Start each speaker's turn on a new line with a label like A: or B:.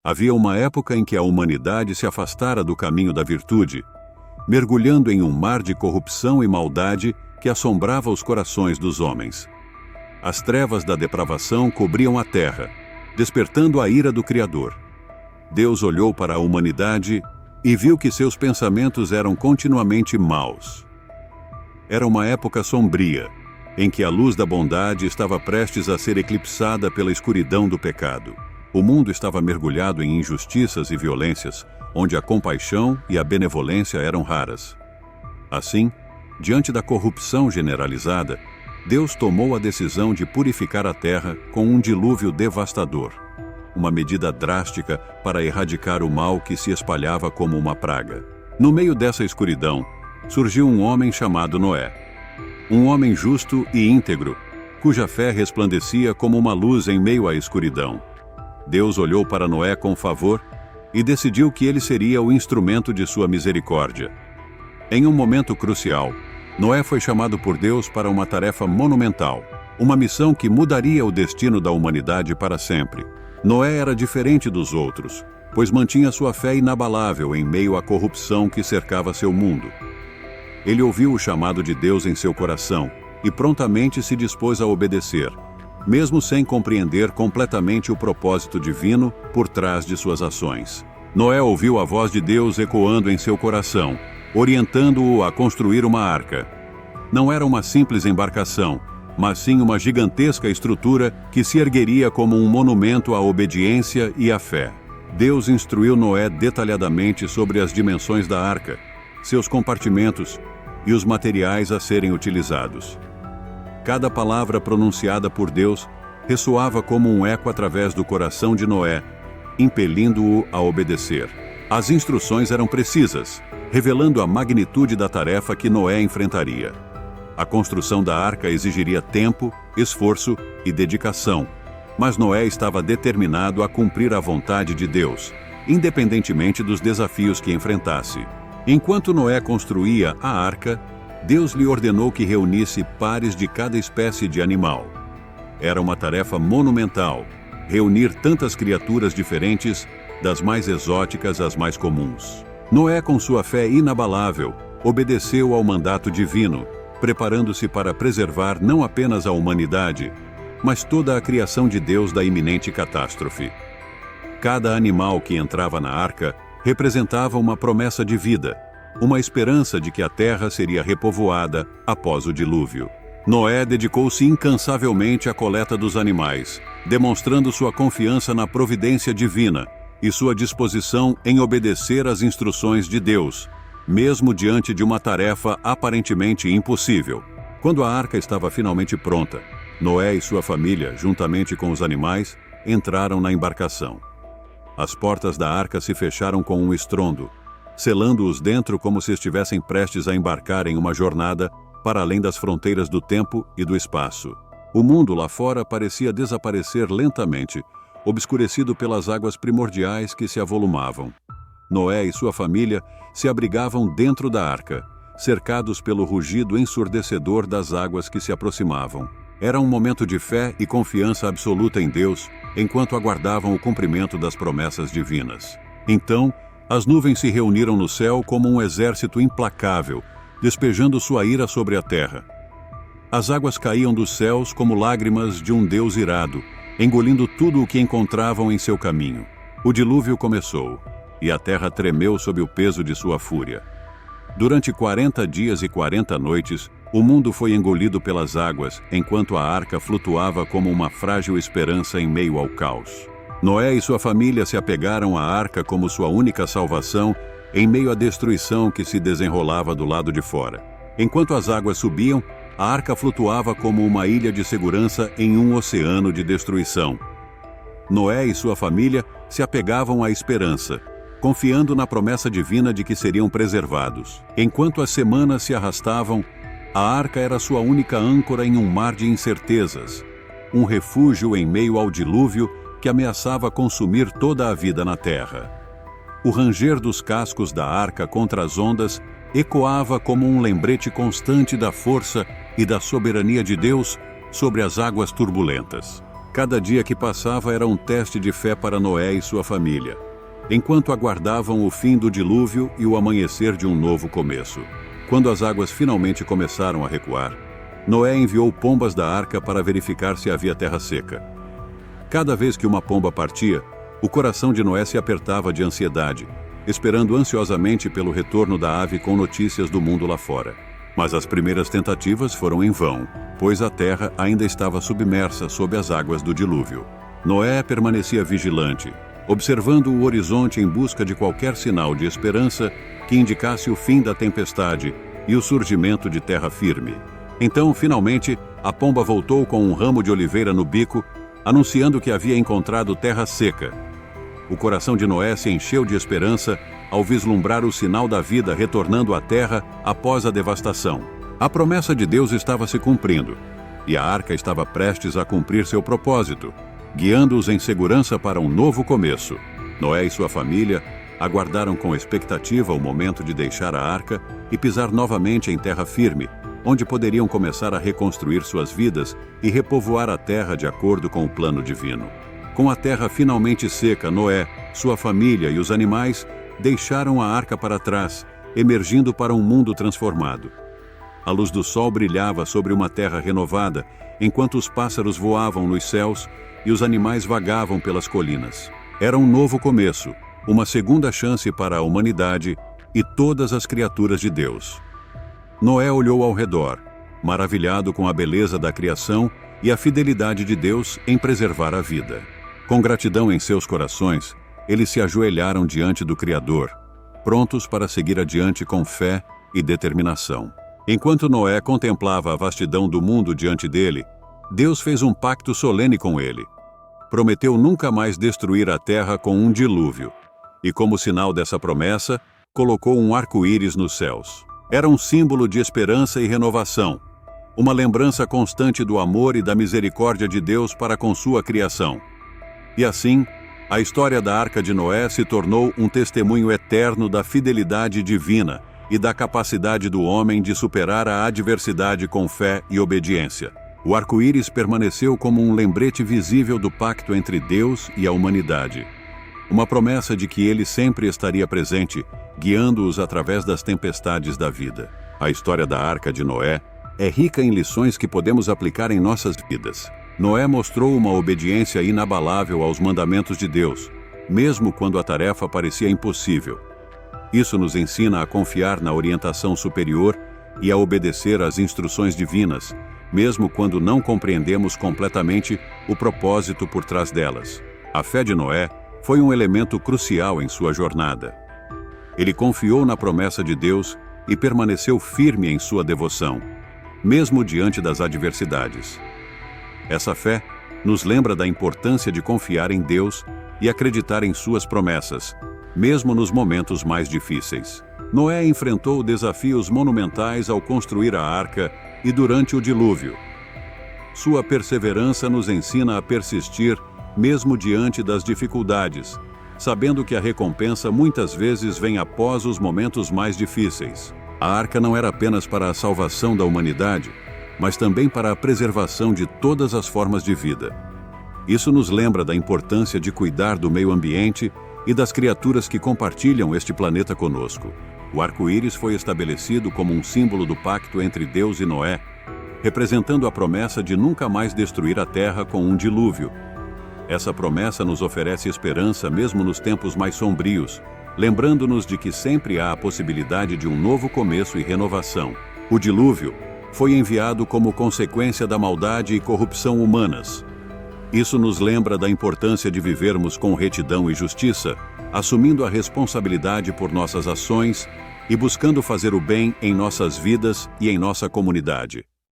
A: Havia uma época em que a humanidade se afastara do caminho da virtude, mergulhando em um mar de corrupção e maldade que assombrava os corações dos homens. As trevas da depravação cobriam a terra, despertando a ira do Criador. Deus olhou para a humanidade e viu que seus pensamentos eram continuamente maus. Era uma época sombria, em que a luz da bondade estava prestes a ser eclipsada pela escuridão do pecado. O mundo estava mergulhado em injustiças e violências, onde a compaixão e a benevolência eram raras. Assim, diante da corrupção generalizada, Deus tomou a decisão de purificar a terra com um dilúvio devastador, uma medida drástica para erradicar o mal que se espalhava como uma praga. No meio dessa escuridão, surgiu um homem chamado Noé. Um homem justo e íntegro, cuja fé resplandecia como uma luz em meio à escuridão. Deus olhou para Noé com favor e decidiu que ele seria o instrumento de sua misericórdia. Em um momento crucial, Noé foi chamado por Deus para uma tarefa monumental, uma missão que mudaria o destino da humanidade para sempre. Noé era diferente dos outros, pois mantinha sua fé inabalável em meio à corrupção que cercava seu mundo. Ele ouviu o chamado de Deus em seu coração e prontamente se dispôs a obedecer, mesmo sem compreender completamente o propósito divino por trás de suas ações. Noé ouviu a voz de Deus ecoando em seu coração, orientando-o a construir uma arca. Não era uma simples embarcação, mas sim uma gigantesca estrutura que se ergueria como um monumento à obediência e à fé. Deus instruiu Noé detalhadamente sobre as dimensões da arca, seus compartimentos e os materiais a serem utilizados. Cada palavra pronunciada por Deus ressoava como um eco através do coração de Noé, impelindo-o a obedecer. As instruções eram precisas, revelando a magnitude da tarefa que Noé enfrentaria. A construção da arca exigiria tempo, esforço e dedicação, mas Noé estava determinado a cumprir a vontade de Deus, independentemente dos desafios que enfrentasse. Enquanto Noé construía a arca, Deus lhe ordenou que reunisse pares de cada espécie de animal. Era uma tarefa monumental, reunir tantas criaturas diferentes, das mais exóticas às mais comuns. Noé, com sua fé inabalável, obedeceu ao mandato divino, preparando-se para preservar não apenas a humanidade, mas toda a criação de Deus da iminente catástrofe. Cada animal que entrava na arca representava uma promessa de vida, uma esperança de que a terra seria repovoada após o dilúvio. Noé dedicou-se incansavelmente à coleta dos animais, demonstrando sua confiança na providência divina e sua disposição em obedecer às instruções de Deus, mesmo diante de uma tarefa aparentemente impossível. Quando a arca estava finalmente pronta, Noé e sua família, juntamente com os animais, entraram na embarcação. As portas da arca se fecharam com um estrondo, selando-os dentro como se estivessem prestes a embarcar em uma jornada para além das fronteiras do tempo e do espaço. O mundo lá fora parecia desaparecer lentamente, obscurecido pelas águas primordiais que se avolumavam. Noé e sua família se abrigavam dentro da arca, cercados pelo rugido ensurdecedor das águas que se aproximavam. Era um momento de fé e confiança absoluta em Deus, enquanto aguardavam o cumprimento das promessas divinas. Então, as nuvens se reuniram no céu como um exército implacável, despejando sua ira sobre a terra. As águas caíam dos céus como lágrimas de um Deus irado, engolindo tudo o que encontravam em seu caminho. O dilúvio começou, e a terra tremeu sob o peso de sua fúria. Durante 40 dias e 40 noites, o mundo foi engolido pelas águas, enquanto a arca flutuava como uma frágil esperança em meio ao caos. Noé e sua família se apegaram à arca como sua única salvação em meio à destruição que se desenrolava do lado de fora. Enquanto as águas subiam, a arca flutuava como uma ilha de segurança em um oceano de destruição. Noé e sua família se apegavam à esperança, confiando na promessa divina de que seriam preservados. Enquanto as semanas se arrastavam, a arca era sua única âncora em um mar de incertezas, um refúgio em meio ao dilúvio que ameaçava consumir toda a vida na terra. O ranger dos cascos da arca contra as ondas ecoava como um lembrete constante da força e da soberania de Deus sobre as águas turbulentas. Cada dia que passava era um teste de fé para Noé e sua família, enquanto aguardavam o fim do dilúvio e o amanhecer de um novo começo. Quando as águas finalmente começaram a recuar, Noé enviou pombas da arca para verificar se havia terra seca. Cada vez que uma pomba partia, o coração de Noé se apertava de ansiedade, esperando ansiosamente pelo retorno da ave com notícias do mundo lá fora. Mas as primeiras tentativas foram em vão, pois a terra ainda estava submersa sob as águas do dilúvio. Noé permanecia vigilante, observando o horizonte em busca de qualquer sinal de esperança que indicasse o fim da tempestade e o surgimento de terra firme. Então, finalmente, a pomba voltou com um ramo de oliveira no bico, anunciando que havia encontrado terra seca. O coração de Noé se encheu de esperança ao vislumbrar o sinal da vida retornando à terra após a devastação. A promessa de Deus estava se cumprindo, e a arca estava prestes a cumprir seu propósito, guiando-os em segurança para um novo começo. Noé e sua família aguardaram com expectativa o momento de deixar a arca e pisar novamente em terra firme, onde poderiam começar a reconstruir suas vidas e repovoar a terra de acordo com o plano divino. Com a terra finalmente seca, Noé, sua família e os animais deixaram a arca para trás, emergindo para um mundo transformado. A luz do sol brilhava sobre uma terra renovada, enquanto os pássaros voavam nos céus e os animais vagavam pelas colinas. Era um novo começo, uma segunda chance para a humanidade e todas as criaturas de Deus. Noé olhou ao redor, maravilhado com a beleza da criação e a fidelidade de Deus em preservar a vida. Com gratidão em seus corações, eles se ajoelharam diante do Criador, prontos para seguir adiante com fé e determinação. Enquanto Noé contemplava a vastidão do mundo diante dele, Deus fez um pacto solene com ele. Prometeu nunca mais destruir a terra com um dilúvio, e como sinal dessa promessa, colocou um arco-íris nos céus. Era um símbolo de esperança e renovação, uma lembrança constante do amor e da misericórdia de Deus para com sua criação. E assim, a história da Arca de Noé se tornou um testemunho eterno da fidelidade divina e da capacidade do homem de superar a adversidade com fé e obediência. O arco-íris permaneceu como um lembrete visível do pacto entre Deus e a humanidade. Uma promessa de que ele sempre estaria presente, guiando-os através das tempestades da vida. A história da Arca de Noé é rica em lições que podemos aplicar em nossas vidas. Noé mostrou uma obediência inabalável aos mandamentos de Deus, mesmo quando a tarefa parecia impossível. Isso nos ensina a confiar na orientação superior e a obedecer às instruções divinas, mesmo quando não compreendemos completamente o propósito por trás delas. A fé de Noé foi um elemento crucial em sua jornada. Ele confiou na promessa de Deus e permaneceu firme em sua devoção, mesmo diante das adversidades. Essa fé nos lembra da importância de confiar em Deus e acreditar em suas promessas, mesmo nos momentos mais difíceis. Noé enfrentou desafios monumentais ao construir a arca e durante o dilúvio. Sua perseverança nos ensina a persistir mesmo diante das dificuldades, sabendo que a recompensa muitas vezes vem após os momentos mais difíceis. A arca não era apenas para a salvação da humanidade, mas também para a preservação de todas as formas de vida. Isso nos lembra da importância de cuidar do meio ambiente e das criaturas que compartilham este planeta conosco. O arco-íris foi estabelecido como um símbolo do pacto entre Deus e Noé, representando a promessa de nunca mais destruir a terra com um dilúvio. Essa promessa nos oferece esperança mesmo nos tempos mais sombrios, lembrando-nos de que sempre há a possibilidade de um novo começo e renovação. O dilúvio foi enviado como consequência da maldade e corrupção humanas. Isso nos lembra da importância de vivermos com retidão e justiça, assumindo a responsabilidade por nossas ações e buscando fazer o bem em nossas vidas e em nossa comunidade.